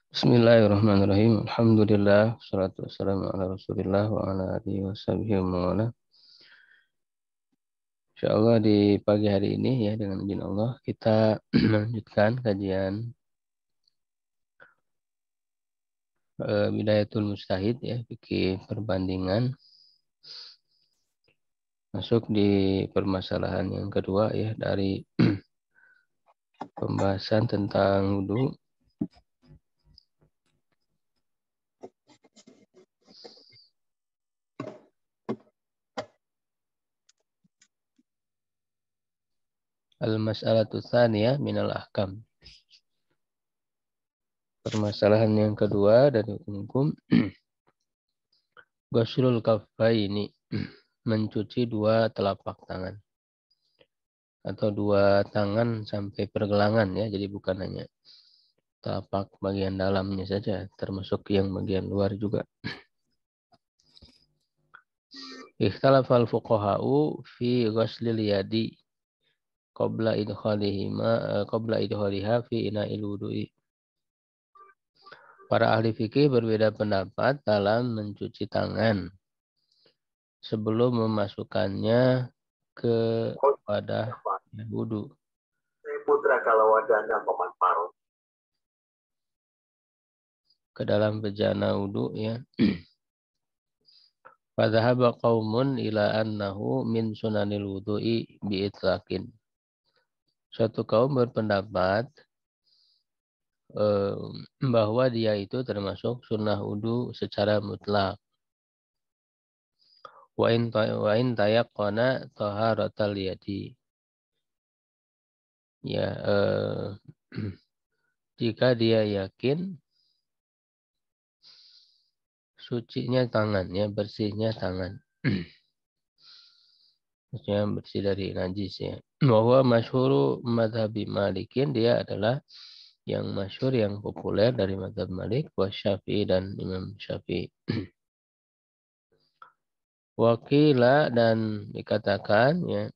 Bismillahirrahmanirrahim. Alhamdulillah, wassalatu wassalamu ala Rasulillah wa ala alihi washabihi wa mawala. Insyaallah di pagi hari ini ya dengan izin Allah kita melanjutkan kajian Bidayatul Mujtahid ya, fikih perbandingan. Masuk di permasalahan yang kedua ya dari pembahasan tentang wudu. Al-mas'alatu tsaniyah minal ahkam. Permasalahan yang kedua dari hukum ghuslul kaffaini, mencuci dua telapak tangan atau dua tangan sampai pergelangan ya, jadi bukan hanya telapak bagian dalamnya saja, termasuk yang bagian luar juga. Ikhtalafal fuqaha'u fi ghuslil yadi qabla idkhaliha fi ina'il wudu'i. Para ahli fikih berbeda pendapat dalam mencuci tangan sebelum memasukkannya ke wadah wudu. Putra kalau wadana paman parut. Ke dalam bejana wudu ya. Fadhahaba qaumun ila annahu min sunanil wudu'i bi'itlaqin. Suatu kaum berpendapat bahwa dia itu termasuk sunnah wudu secara mutlak. Wa in tayaqqana taharatal yadi. Ya, jika dia yakin sucinya tangan, ya bersihnya tangan. Maksudnya bersih dari najis ya. Bahwa masyhuru madhabi malikin, dia adalah yang masyhur, yang populer dari madhab Malik, wa Syafi'i dan Imam Syafi'i. Wakila, dan dikatakan ya,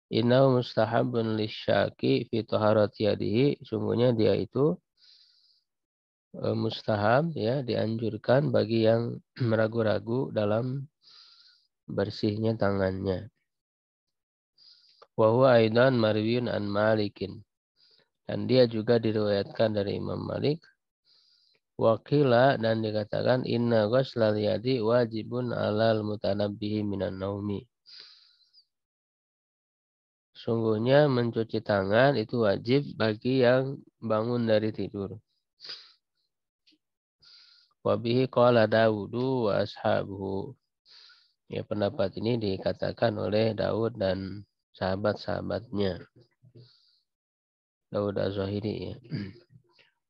innahu mustahabun lisyaki fi taharati yadihi, sungguhnya dia itu mustahab ya, dianjurkan bagi yang meragu-ragu dalam bersihnya tangannya. Wa huwa aidan marwiyun an Malikin, dan dia juga diriwayatkan dari Imam Malik. Wakila, dan dikatakan inna ghuslal yadi wajibun alal mutanabbihi minan naumi. Sungguhnya mencuci tangan itu wajib bagi yang bangun dari tidur. Wabihi qala Dawudu wa ashabuhu. Ya, pendapat ini dikatakan oleh Daud dan sahabat-sahabatnya. Daud Az-Zahiri ya.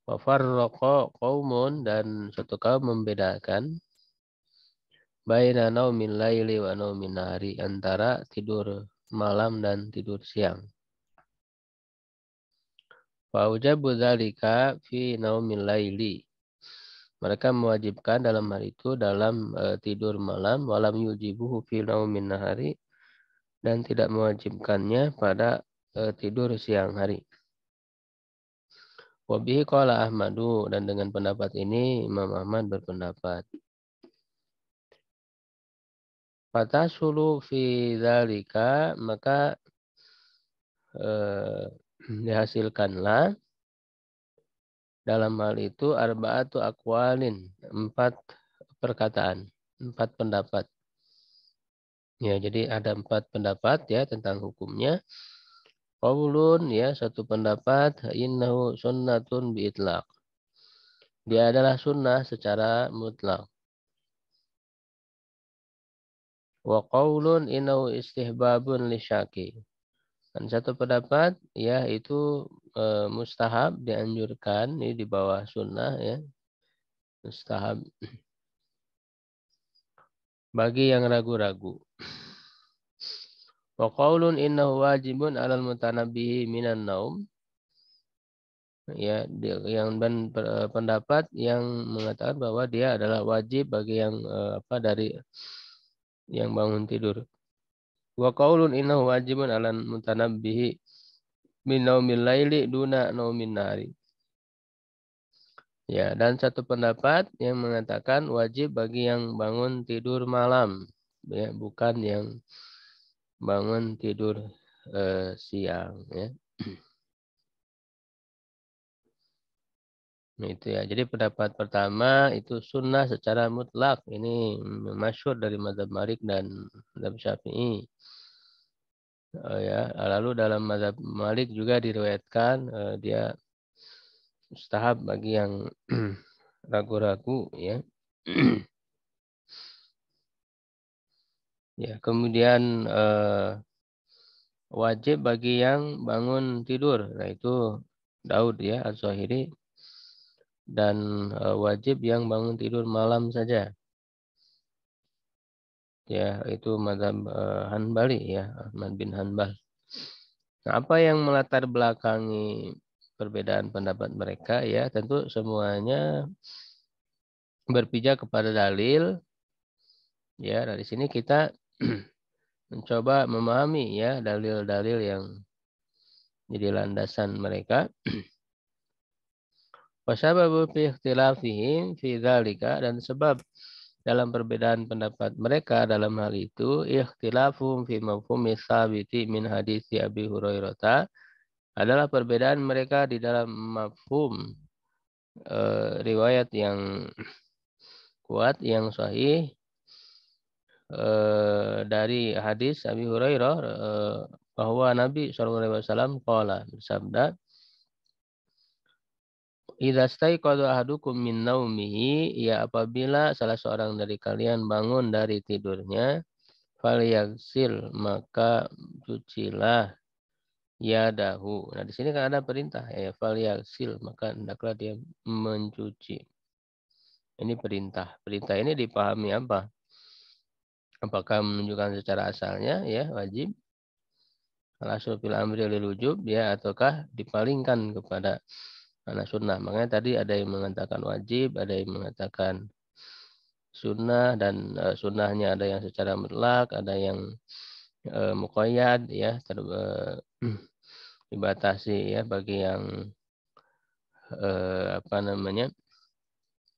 Wa farraqa qaumun, dan suatu kaum membedakan baina naumil laili wa naumin nahari, antara tidur malam dan tidur siang. Wa ujabu dzalika fi naumil laili. Mereka mewajibkan dalam hal itu dalam tidur malam, walam yujibuhu fi naumin nahari, dan tidak mewajibkannya pada tidur siang hari. Wabihi qala Ahmadu, dan dengan pendapat ini Imam Ahmad berpendapat. Fatasulu fi dzalika, maka dihasilkanlah dalam hal itu arba'atu aqwalin, 4 perkataan, 4 pendapat. Ya, jadi ada 4 pendapat ya tentang hukumnya. Qaulun, ya, satu pendapat, innahu sunnatun bi'itlaq. Dia adalah sunnah secara mutlak. Wa qaulun innahu istihbabun lisyaki. Dan satu pendapat, ya, itu mustahab, dianjurkan, ini di bawah sunnah ya. Mustahab bagi yang ragu-ragu. Wa qaulun innahu wajibun 'alal mutanabbihi minan naum. Ya, yang dan pendapat yang mengatakan bahwa dia adalah wajib bagi yang dari yang bangun tidur. Wa qaulun innahu wajibun 'alal mutanabbihi min naumil laili duna naumin nahari. Ya, dan satu pendapat yang mengatakan wajib bagi yang bangun tidur malam, ya, bukan yang bangun tidur siang, ya. Nah, itu ya. Jadi pendapat pertama itu sunnah secara mutlak. Ini masyhur dari mazhab Malik dan mazhab Syafi'i. Ya, lalu dalam mazhab Malik juga diriwayatkan dia mustahab bagi yang ragu-ragu, ya. Ya, kemudian wajib bagi yang bangun tidur. Nah, itu Daud ya Az-Zahiri, dan wajib yang bangun tidur malam saja. Ya, itu mazhab Hanbali ya, Ahmad bin Hanbal. Nah, apa yang melatar belakangi perbedaan pendapat mereka ya, tentu semuanya berpijak kepada dalil. Ya, dari sini kita mencoba memahami ya dalil-dalil yang jadi landasan mereka. Wasababu fi ikhtilafihim fi dzalika, dan sebab dalam perbedaan pendapat mereka dalam hal itu ikhtilafum fi mafhumi tsabiti min hadisi Abi Hurairah adalah perbedaan mereka di dalam mafhum riwayat yang kuat yang sahih dari hadis Abi Hurairah bahwa Nabi SAW qala bersabda, idza staiqadha ahadukum min naumihi, ya apabila salah seorang dari kalian bangun dari tidurnya, falyagsil, maka cucilah yadahu. Nah, di sini kan ada perintah ya, falyagsil, maka hendaklah dia mencuci. Ini perintah. Perintah ini dipahami apa? Apakah menunjukkan secara asalnya ya wajib, al-aslu fil amri lil wujub ya, ataukah dipalingkan kepada anak sunnah. Makanya tadi ada yang mengatakan wajib, ada yang mengatakan sunnah, dan sunnahnya ada yang secara mutlak, ada yang muqayyad ya, dibatasi ya bagi yang apa namanya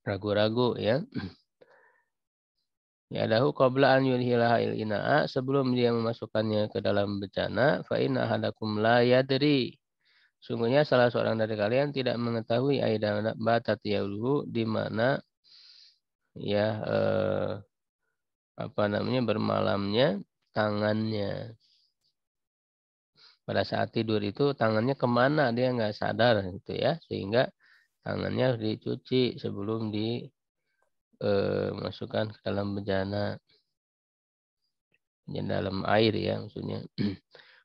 ragu-ragu ya. Ya dahu qabla an yulhilaha il ina'a, sebelum dia memasukkannya ke dalam bejana, fa inna ahadakum la yadri, sungguhnya salah seorang dari kalian tidak mengetahui aida batat yauluhu, di mana ya apa namanya bermalamnya tangannya. Pada saat tidur itu tangannya kemana dia nggak sadar gitu ya, sehingga tangannya harus dicuci sebelum dimasukkan ke dalam bejana, dalam air ya maksudnya.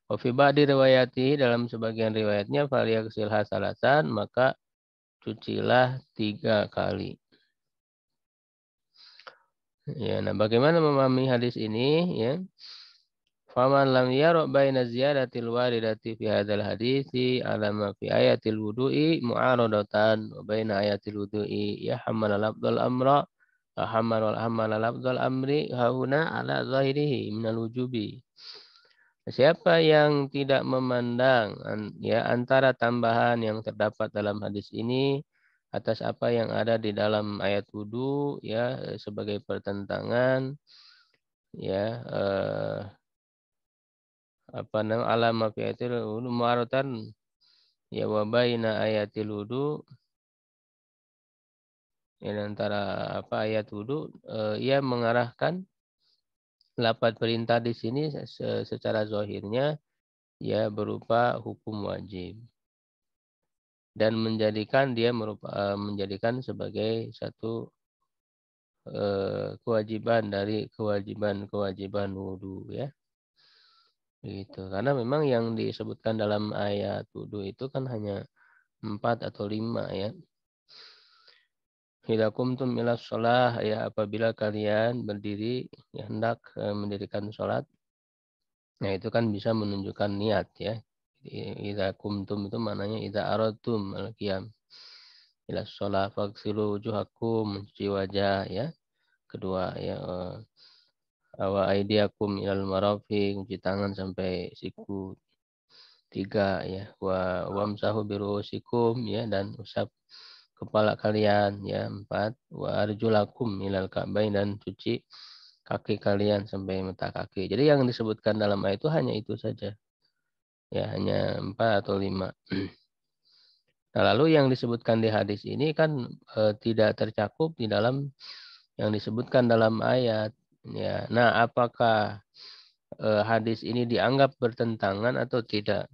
Wafi ba'di riwayati, dalam sebagian riwayatnya falyaghsil hasalatan, maka cucilah 3 kali. Ya, nah bagaimana memahami hadis ini ya? Faman lam yara baina ziyadatil waridati fi hadzal hadisi ala ma fi ayatil wudu'i mu'aradatan wa baina ayatil wudu'i ya hamala lafdzal amra hamala lafdzal amri hauna ala zahirihi minal wujubi. Siapa yang tidak memandang ya antara tambahan yang terdapat dalam hadis ini atas apa yang ada di dalam ayat wudu ya sebagai pertentangan ya apa nama alama fi ayatil wudu mu'aratan ya wa baina ayatil wudu, ya antara apa ayat wudu ia mengarahkan lafaz perintah di sini secara zahirnya ya berupa hukum wajib, dan menjadikan dia menjadikan sebagai satu kewajiban dari kewajiban wudu ya. Gitu. Karena memang yang disebutkan dalam ayat wudu itu kan hanya 4 atau 5 ya. Idza qumtum ilas shalah, ya apabila kalian berdiri ya hendak mendirikan salat. Nah, itu kan bisa menunjukkan niat ya. Idza qumtum itu maknanya idza aradtum al-qiyam ilas shalah faghsilu wujuhakum, mencuci wajah ya. Kedua ya wa aydiyakum ilal marafiq, mencuci tangan sampai siku. 3 ya, wamsahu birusikum ya, dan usap kepala kalian, ya 4. Wa arjulakum ilal ka'bain, dan cuci kaki kalian sampai mata kaki. Jadi yang disebutkan dalam ayat itu hanya itu saja. Ya, hanya 4 atau 5. Nah, lalu yang disebutkan di hadis ini kan tidak tercakup di dalam yang disebutkan dalam ayat. Ya, nah apakah hadis ini dianggap bertentangan atau tidak?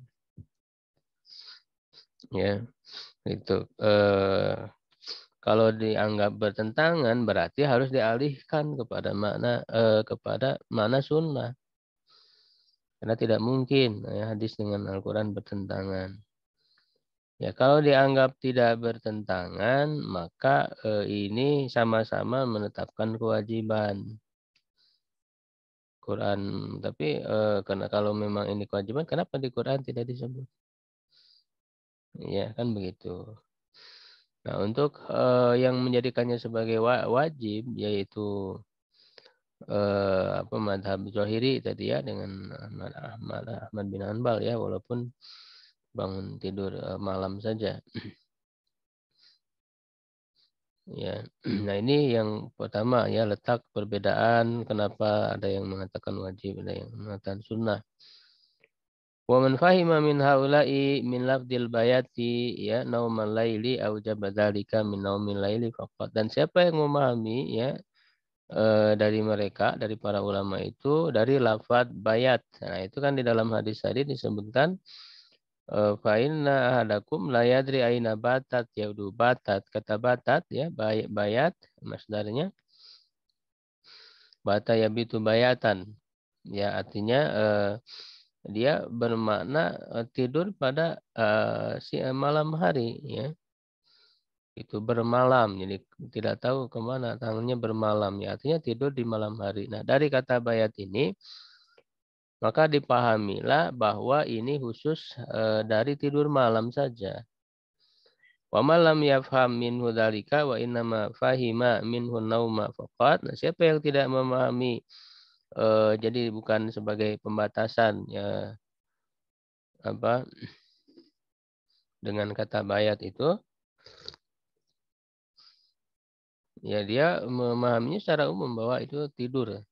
Ya, itu. Kalau dianggap bertentangan berarti harus dialihkan kepada makna sunnah. Karena tidak mungkin ya, hadis dengan Al-Quran bertentangan. Ya, kalau dianggap tidak bertentangan, maka ini sama-sama menetapkan kewajiban Quran. Tapi karena kalau memang ini kewajiban, kenapa di Quran tidak disebut? Ya, kan begitu. Nah, untuk yang menjadikannya sebagai wajib, yaitu madhab Zohiri tadi ya, dengan Ahmad bin Hanbal ya, walaupun bangun tidur malam saja. Ya, nah ini yang pertama ya, letak perbedaan kenapa ada yang mengatakan wajib, ada yang mengatakan sunnah. Wa man fahima min haula'i min lafdil bayati ya naumal laili aujaba dzalika min naumil laili faqat. Dan siapa yang memahami ya dari mereka, dari para ulama itu dari lafaz bayat. Nah, itu kan di dalam hadis tadi disebutkan fa inna ahadakum la yadri aina batat, yaudu batat, kata batat ya, bayat masdarnya, bata yabitu bayatan, ya artinya dia bermakna tidur pada malam hari ya, itu bermalam, jadi tidak tahu kemana tangannya bermalam ya, artinya tidur di malam hari. Nah, dari kata bayat ini maka dipahamilah bahwa ini khusus dari tidur malam saja. Wa man lam yafham minhu dzalika wa innama fahima minhu nauma faqat. Nah, siapa yang tidak memahami jadi bukan sebagai pembatasan ya, apa dengan kata bayat itu, ya dia memahaminya secara umum bahwa itu tidur.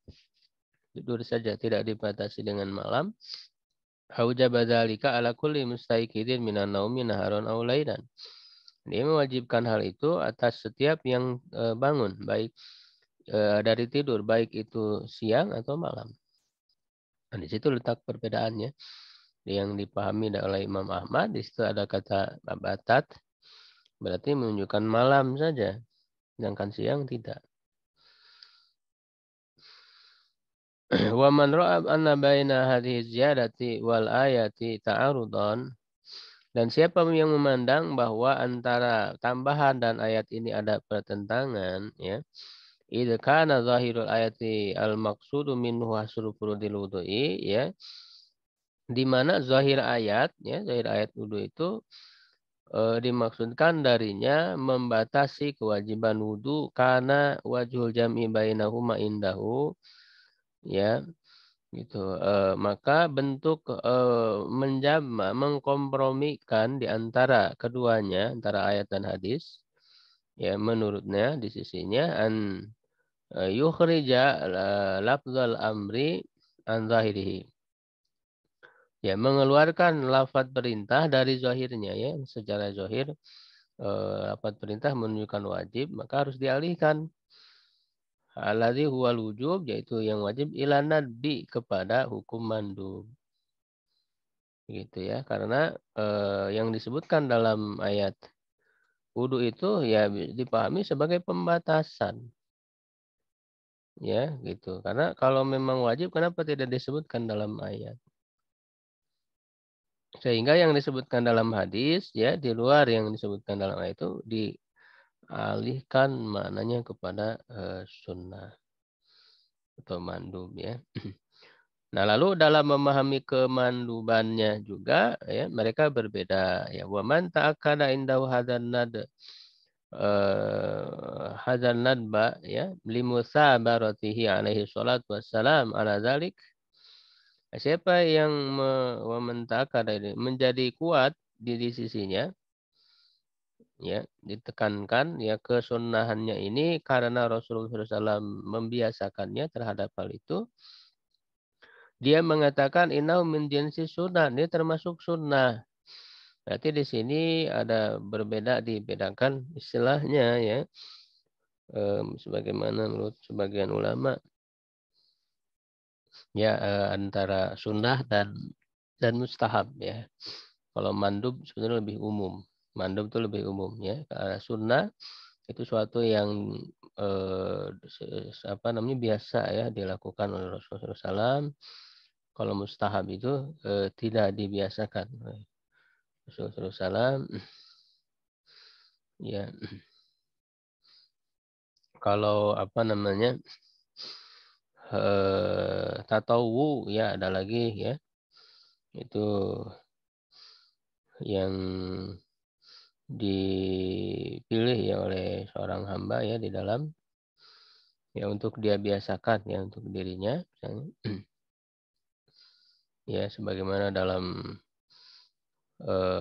Tidur saja, tidak dibatasi dengan malam. Aujaba dzalika ala kulli mustaiqidin minan naumi naharon aw lailan. Dia mewajibkan hal itu atas setiap yang bangun, baik dari tidur, baik itu siang atau malam. Nah, di situ letak perbedaannya. Yang dipahami oleh Imam Ahmad, di situ ada kata batat, berarti menunjukkan malam saja, sedangkan siang tidak. Wa man ra'a anna baina hadhihi ziyadati wal ayati ta'arudan, dan siapa yang memandang bahwa antara tambahan dan ayat ini ada pertentangan ya, idza kana zahirul ayati al maqsudu minhu hasru furudil wudu'i ya, di mana zahir ayat ya, zahir ayat wudu itu dimaksudkan darinya membatasi kewajiban wudu karena wajhul jam'i bainahuma indahu ya, gitu. Maka bentuk menjama, mengkompromikan di antara keduanya, antara ayat dan hadis ya, menurutnya di sisinya an yukhrija lafzal amri an zahirihi, ya mengeluarkan lafaz perintah dari zahirnya ya, secara zahir lafaz perintah menunjukkan wajib, maka harus dialihkan alladzi huwal wujub, yaitu yang wajib, ila nadbi, kepada hukum mandub. Gitu ya, karena yang disebutkan dalam ayat wudu itu ya dipahami sebagai pembatasan. Ya, gitu. Karena kalau memang wajib, kenapa tidak disebutkan dalam ayat? Sehingga yang disebutkan dalam hadis ya di luar yang disebutkan dalam ayat itu dialihkan maknanya kepada sunnah atau mandub ya. Nah, lalu dalam memahami kemandubannya juga ya, mereka berbeda ya. Wa man ta'akkada indahu hadzal nadba ya limusabaratihi alaihi salatu wassalam ala dzalik. Siapa yang menjadi kuat di sisinya ya ditekankan ya kesunnahannya ini karena Rasulullah SAW membiasakannya terhadap hal itu. Dia mengatakan innahu min jinsi sunnah, ini termasuk sunnah. Berarti di sini ada dibedakan istilahnya ya. Sebagaimana menurut sebagian ulama ya antara sunnah dan mustahab ya. Kalau mandub sebenarnya lebih umum. Mandub itu lebih umum ya. Karena sunnah itu suatu yang biasa ya dilakukan oleh Rasulullah SAW. Kalau mustahab itu tidak dibiasakan oleh Rasulullah SAW. Ya, kalau tatawu ya ada lagi ya, itu yang dipilih ya oleh seorang hamba ya di dalam ya untuk dia biasakan ya untuk dirinya misalnya. Ya sebagaimana dalam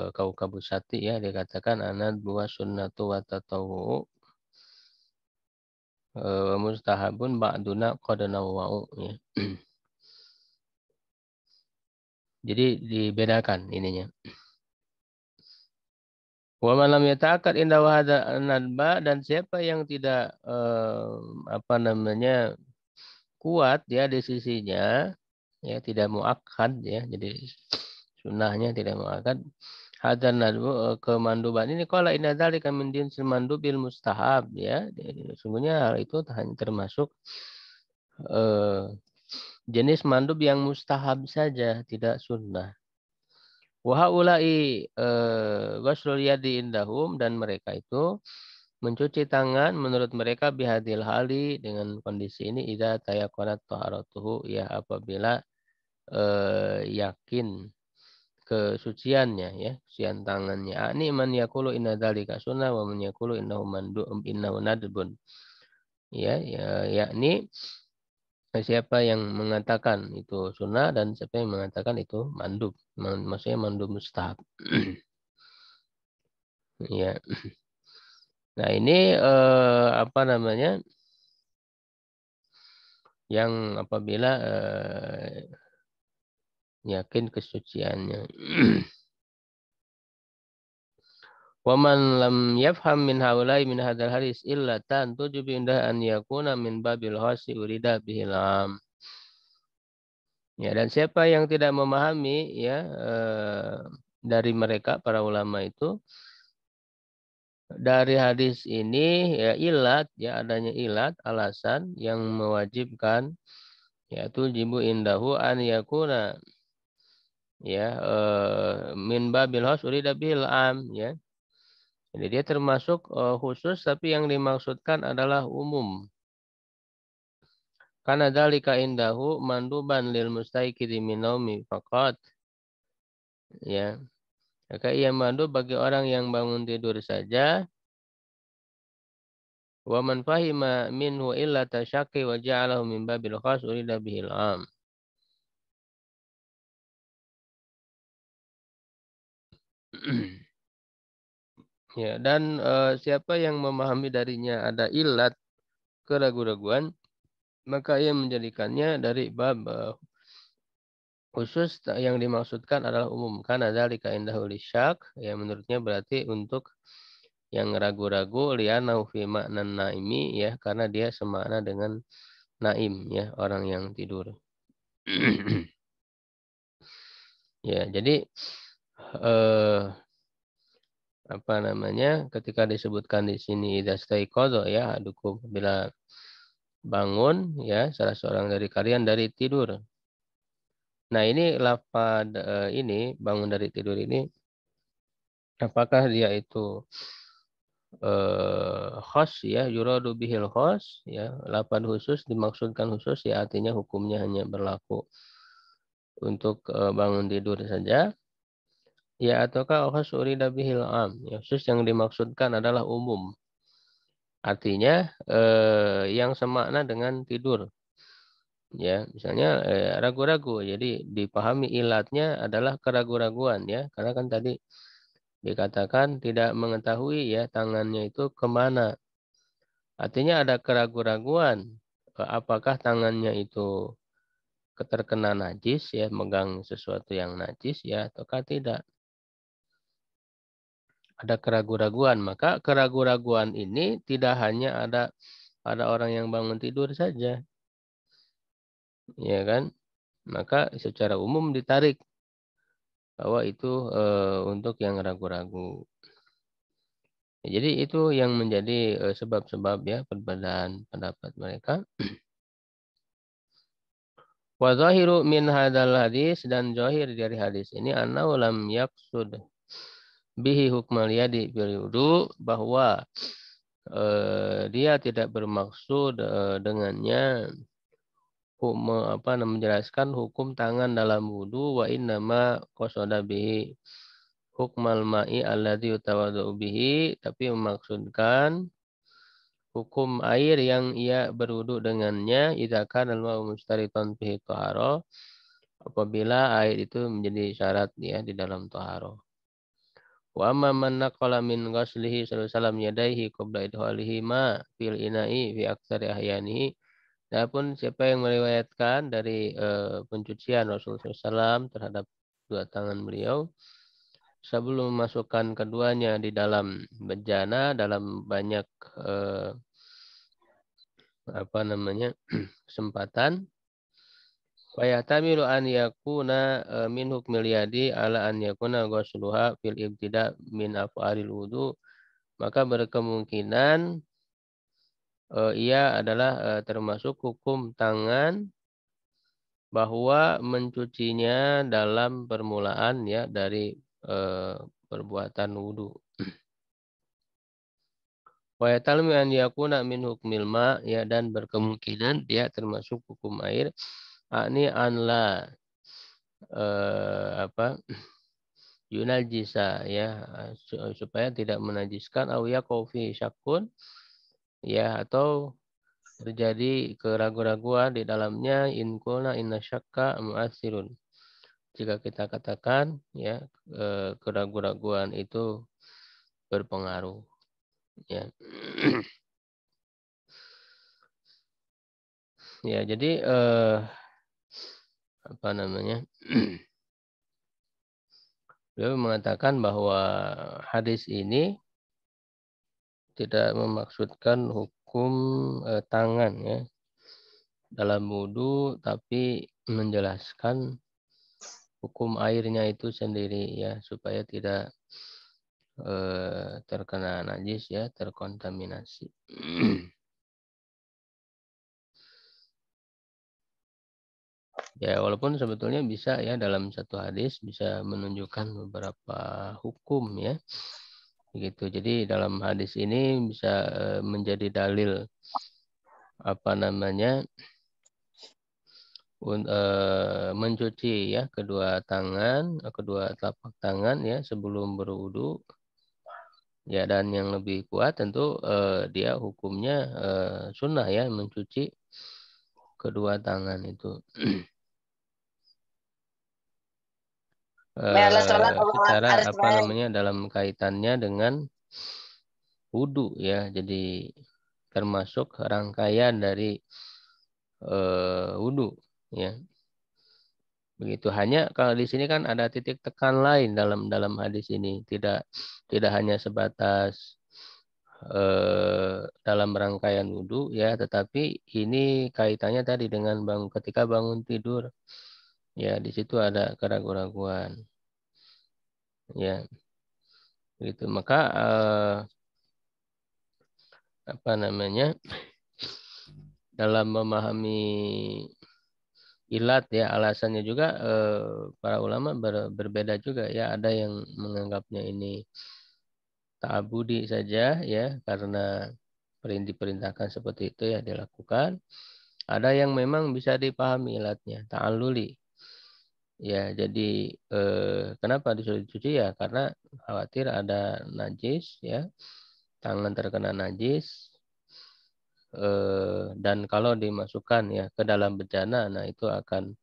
Kaukabusati ya dikatakan anad buah sunnatu wa tatawu mustahabun ba'duna qad nawwa'u ya. Jadi dibedakan ininya. Wa man lam yata'akkad inda hadza nadba, dan siapa yang tidak kuat ya di sisinya ya tidak muakkad ya. Jadi sunnahnya tidak muakkad. Hadzal nadbu kemanduban ini qala inna dzalika min dinsil mandubil mustahab ya. Sungguhnya hal itu hanya termasuk jenis mandub yang mustahab saja, tidak sunnah. Wa haula'i ghuslul yadi indahum, dan mereka itu mencuci tangan menurut mereka bihadil hali dengan kondisi ini idza tayaqanat taharatuhu ya apabila yakin kesuciannya ya, sucian tangannya. Ani man yaqulu inna dzalika sunnah wa man yaqulu innahu nadbun. Ya, yakni siapa yang mengatakan itu sunnah dan siapa yang mengatakan itu mandub. Maksudnya mandub mustahab. Ya. Nah, ini yang apabila yakin kesuciannya. Wa man lam yafham min haulai min hadzal hadis illa tan tujibu indah an yakuna min babil khasi urida bihil am. Ya, dan siapa yang tidak memahami ya dari mereka para ulama itu dari hadis ini ya ilat ya adanya ilat alasan yang mewajibkan yaitu jibu indahu an yakuna ya min babil khas urida bihil am ya. Jadi dia termasuk khusus tapi yang dimaksudkan adalah umum. Karena dzalika indahu manduban lil mustaiqidhi min naumi faqat. Ya. Maka ia mandub bagi orang yang bangun tidur saja. Wa man fahima minhu illa tasyaqqi wa ja'alahu min babil khas urida bihil am. Ya, dan siapa yang memahami darinya ada ilat keraguan-raguan, maka ia menjadikannya dari bab khusus yang dimaksudkan adalah umum. Karena dzalika indahu lisyak, ya menurutnya berarti untuk yang ragu-ragu li'annahu fi makna naimi ya, karena dia semakna dengan naim ya, orang yang tidur. Ya, jadi ketika disebutkan di sini idza staiqadha ya adukum bila bangun ya salah seorang dari kalian dari tidur. Nah, ini lafaz ini bangun dari tidur ini apakah dia itu khas ya yuradu bihil khas ya lafaz khusus dimaksudkan khusus ya artinya hukumnya hanya berlaku untuk bangun tidur saja. Ya ataukah khas urida bihil am ya khusus yang dimaksudkan adalah umum. Artinya yang semakna dengan tidur. Ya, misalnya ragu-ragu. Jadi dipahami ilatnya adalah keraguan-raguan ya. Karena kan tadi Dikatakan tidak mengetahui ya tangannya itu kemana. Artinya ada keraguan-raguan. Apakah tangannya itu terkena najis ya, megang sesuatu yang najis ya, ataukah tidak. Ada keraguan-raguan. Maka keraguan-raguan ini tidak hanya ada orang yang bangun tidur saja. Ya kan? Maka secara umum ditarik bahwa itu untuk yang ragu-ragu. Jadi itu yang menjadi sebab-sebab ya perbedaan pendapat mereka. Wa zahiru min hadal hadis, dan zahir dari hadis ini annahu lam yaqsud bihi hukmal yadi bil wudu, bahwa dia tidak bermaksud dengannya menjelaskan hukum tangan dalam wudu, wa innama qasada bihi hukmal ma'i alladhi yutawaddu bihi, tapi memaksudkan hukum air yang ia berwudu dengannya, idza kana al-ma'u mustaritan fihi thahara, apabila air itu menjadi syarat ya di dalam thahara. Wa amma man naqala min ghaslihi sallallahu alaihi wasallam yadaihi qabla idkhalihi ma fil ina'i fi aktsari ahyanihi. Adapun siapa yang meriwayatkan dari pencucian Rasulullah SAW terhadap dua tangan beliau sebelum memasukkan keduanya di dalam bejana dalam banyak kesempatan, wa yahtamilu an yakuna min hukmil yadi ala an yakuna ghusluha fil ibtida min af'alil wudu, maka berkemungkinan ia adalah termasuk hukum tangan bahwa mencucinya dalam permulaan ya dari perbuatan wudu. Wa yatalmi an yakuna min hukmil ma, ya, dan berkemungkinan dia termasuk hukum air. Ani an la yunajisa, ya, supaya tidak menajiskan, au yaqfi syakkun, ya, atau terjadi keraguan-raguan di dalamnya, in qulna inna syakka mu'assirun. Jika kita katakan ya keraguan-raguan itu berpengaruh, ya. Ya, jadi beliau mengatakan bahwa hadis ini tidak memaksudkan hukum tangan ya dalam wudu, tapi menjelaskan hukum airnya itu sendiri ya, supaya tidak terkena najis ya, terkontaminasi. Ya, walaupun sebetulnya bisa ya dalam satu hadis bisa menunjukkan beberapa hukum ya. Begitu. Jadi dalam hadis ini bisa menjadi dalil mencuci ya kedua tangan, kedua telapak tangan ya sebelum berwudu. Ya, dan yang lebih kuat tentu dia hukumnya sunnah ya, mencuci kedua tangan itu. Secara dalam kaitannya dengan wudu ya, jadi termasuk rangkaian dari wudu ya. Begitu. Hanya kalau di sini kan ada titik tekan lain dalam hadis ini, tidak hanya sebatas dalam rangkaian wudu ya, tetapi ini kaitannya tadi dengan ketika bangun tidur. Ya, di situ ada keraguan-raguan. Ya, begitu. Maka dalam memahami ilat ya, alasannya juga para ulama berbeda juga ya. Ada yang menganggapnya ini ta'abudi saja ya, karena diperintahkan seperti itu ya dilakukan. Ada yang memang bisa dipahami ilatnya, ta'alluli. Ya, jadi kenapa disuruh dicuci ya? Karena khawatir ada najis ya, tangan terkena najis, dan kalau dimasukkan ya ke dalam bejana, nah itu akan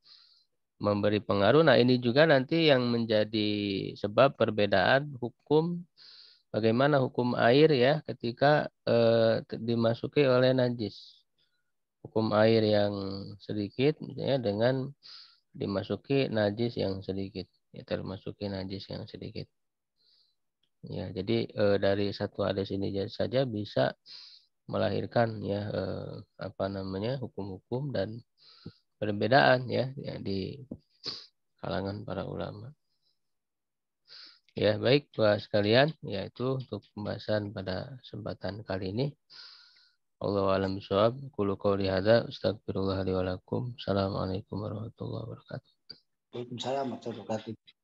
memberi pengaruh. Nah, ini juga nanti yang menjadi sebab perbedaan hukum, bagaimana hukum air ya ketika dimasuki oleh najis. Hukum air yang sedikit ya dengan dimasuki najis yang sedikit, ya, termasuki najis yang sedikit. Ya, jadi dari satu hadis ini saja bisa melahirkan ya apa namanya hukum-hukum dan perbedaan ya, ya di kalangan para ulama. Ya, baik Bapak sekalian, yaitu untuk pembahasan pada kesempatan kali ini. Allahu a'lam bishawab. Qulu qouli hadza astaghfirullah li wa lakum. Assalamualaikum warahmatullahi wabarakatuh. Waalaikumsalam warahmatullahi wabarakatuh.